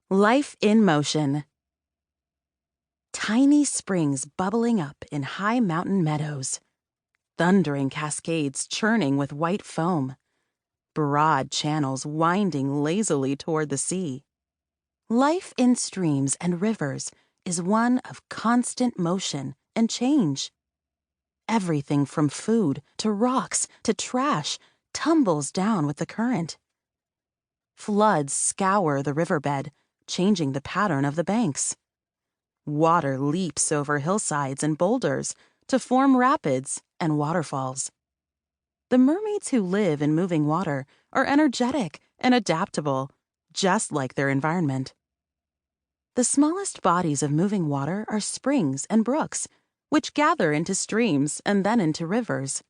Life in motion. Tiny springs bubbling up in high mountain meadows. Thundering cascades churning with white foam. Broad channels winding lazily toward the sea. Life in streams and rivers is one of constant motion and change. Everything from food to rocks to trash tumbles down with the current. Floods scour the riverbed, changing the pattern of the banks. Water leaps over hillsides and boulders to form rapids and waterfalls. The mermaids who live in moving water are energetic and adaptable, just like their environment. The smallest bodies of moving water are springs and brooks, which gather into streams and then into rivers.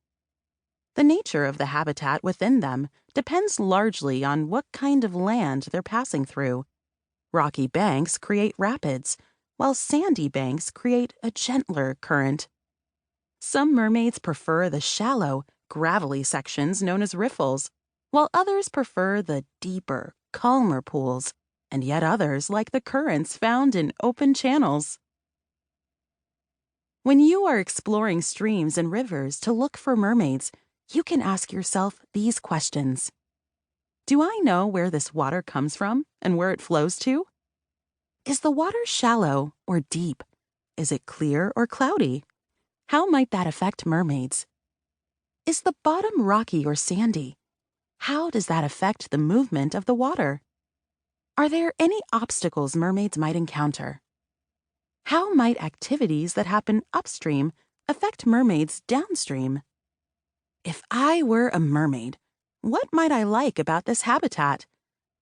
The nature of the habitat within them depends largely on what kind of land they're passing through. Rocky banks create rapids, while sandy banks create a gentler current. Some mermaids prefer the shallow, gravelly sections known as riffles, while others prefer the deeper, calmer pools, and yet others like the currents found in open channels. When you are exploring streams and rivers to look for mermaids, you can ask yourself these questions. Do I know where this water comes from and where it flows to? Is the water shallow or deep? Is it clear or cloudy? How might that affect mermaids? Is the bottom rocky or sandy? How does that affect the movement of the water? Are there any obstacles mermaids might encounter? How might activities that happen upstream affect mermaids downstream? If I were a mermaid, what might I like about this habitat?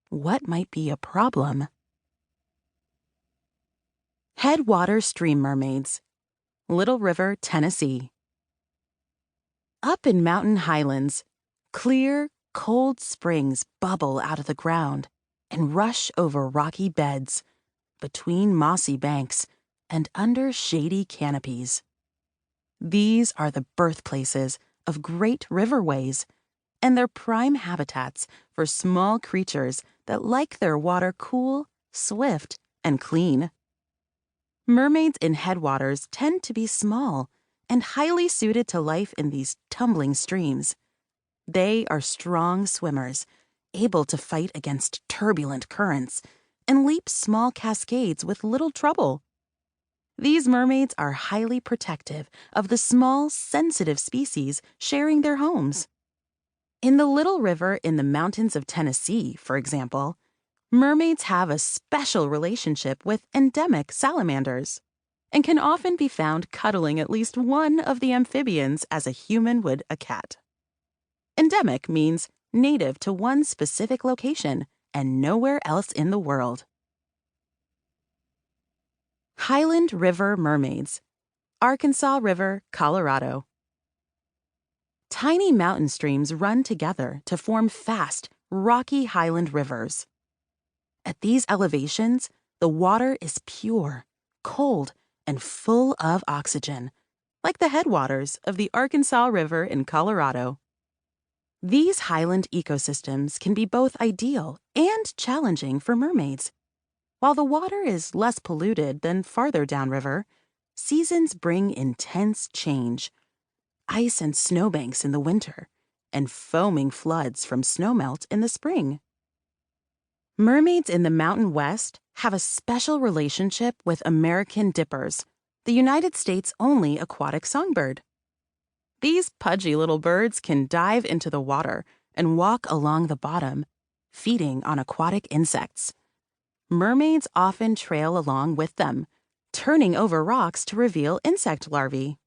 What might be a problem? Headwater stream mermaids. Little River, Tennessee. Up in mountain highlands, clear, cold springs bubble out of the ground and rush over rocky beds, between mossy banks, and under shady canopies. These are the birthplaces of great riverways, and they're prime habitats for small creatures that like their water cool, swift, and clean. Mermaids in headwaters tend to be small and highly suited to life in these tumbling streams. They are strong swimmers, able to fight against turbulent currents and leap small cascades with little trouble. These mermaids are highly protective of the small, sensitive species sharing their homes. In the Little River in the mountains of Tennessee, for example, mermaids have a special relationship with endemic salamanders and can often be found cuddling at least one of the amphibians as a human would a cat. Endemic means native to one specific location and nowhere else in the world. Highland River mermaids. Arkansas River, Colorado. Tiny mountain streams run together to form fast, rocky highland rivers. At these elevations, the water is pure, cold, and full of oxygen, like the headwaters of the Arkansas River in Colorado. These highland ecosystems can be both ideal and challenging for mermaids. While the water is less polluted than farther downriver, seasons bring intense change. Ice and snowbanks in the winter, and foaming floods from snowmelt in the spring. Mermaids in the Mountain West have a special relationship with American dippers, the United States' only aquatic songbird. These pudgy little birds can dive into the water and walk along the bottom, feeding on aquatic insects. Mermaids often trail along with them, turning over rocks to reveal insect larvae.